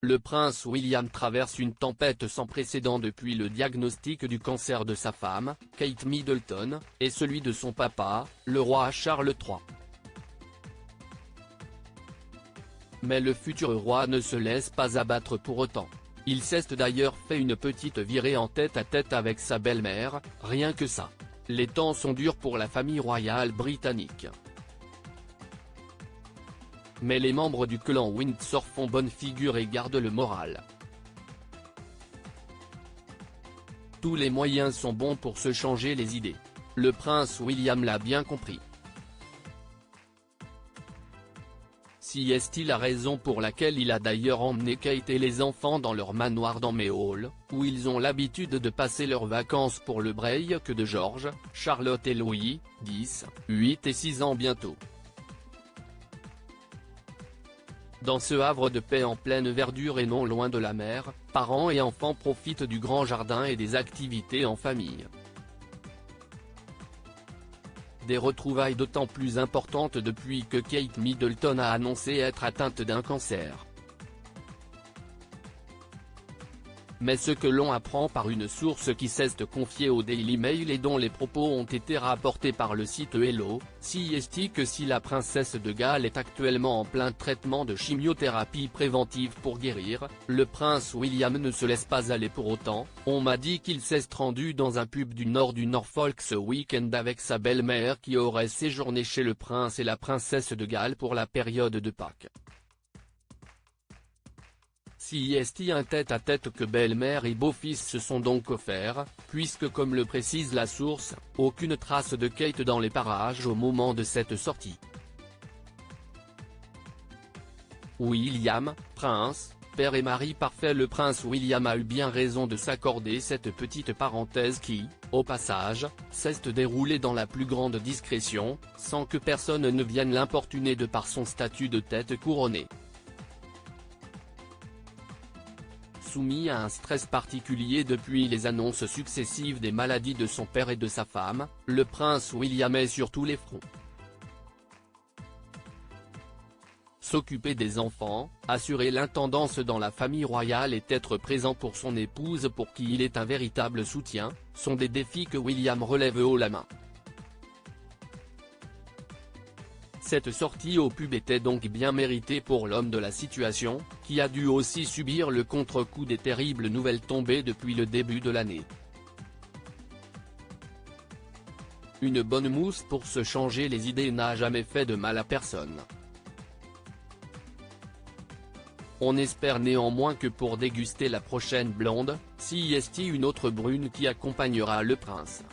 Le prince William traverse une tempête sans précédent depuis le diagnostic du cancer de sa femme, Kate Middleton, et celui de son papa, le roi Charles III. Mais le futur roi ne se laisse pas abattre pour autant. Il s'est d'ailleurs fait une petite virée en tête-à-tête avec sa belle-mère, rien que ça. Les temps sont durs pour la famille royale britannique. Mais les membres du clan Windsor font bonne figure et gardent le moral. Tous les moyens sont bons pour se changer les idées. Le prince William l'a bien compris. Si est-il la raison pour laquelle il a d'ailleurs emmené Kate et les enfants dans leur manoir dans Mayhall, où ils ont l'habitude de passer leurs vacances pour le break de George, Charlotte et Louis, 10, 8 et 6 ans bientôt. Dans ce havre de paix en pleine verdure et non loin de la mer, parents et enfants profitent du grand jardin et des activités en famille. Des retrouvailles d'autant plus importantes depuis que Kate Middleton a annoncé être atteinte d'un cancer. Mais ce que l'on apprend par une source qui s'est confiée au Daily Mail et dont les propos ont été rapportés par le site Hello, CST que si la princesse de Galles est actuellement en plein traitement de chimiothérapie préventive pour guérir, le prince William ne se laisse pas aller pour autant. On m'a dit qu'il s'est rendu dans un pub du nord du Norfolk ce week-end avec sa belle-mère qui aurait séjourné chez le prince et la princesse de Galles pour la période de Pâques. CST un tête-à-tête que belle-mère et beau-fils se sont donc offerts, puisque comme le précise la source, aucune trace de Kate dans les parages au moment de cette sortie. William, prince, père et mari parfait. Le prince William a eu bien raison de s'accorder cette petite parenthèse qui, au passage, s'est déroulée dans la plus grande discrétion, sans que personne ne vienne l'importuner de par son statut de tête couronnée. Soumis à un stress particulier depuis les annonces successives des maladies de son père et de sa femme, le prince William est sur tous les fronts. S'occuper des enfants, assurer l'intendance dans la famille royale et être présent pour son épouse pour qui il est un véritable soutien, sont des défis que William relève haut la main. Cette sortie au pub était donc bien méritée pour l'homme de la situation, qui a dû aussi subir le contre-coup des terribles nouvelles tombées depuis le début de l'année. Une bonne mousse pour se changer les idées n'a jamais fait de mal à personne. On espère néanmoins que pour déguster la prochaine blonde, CST une autre brune qui accompagnera le prince.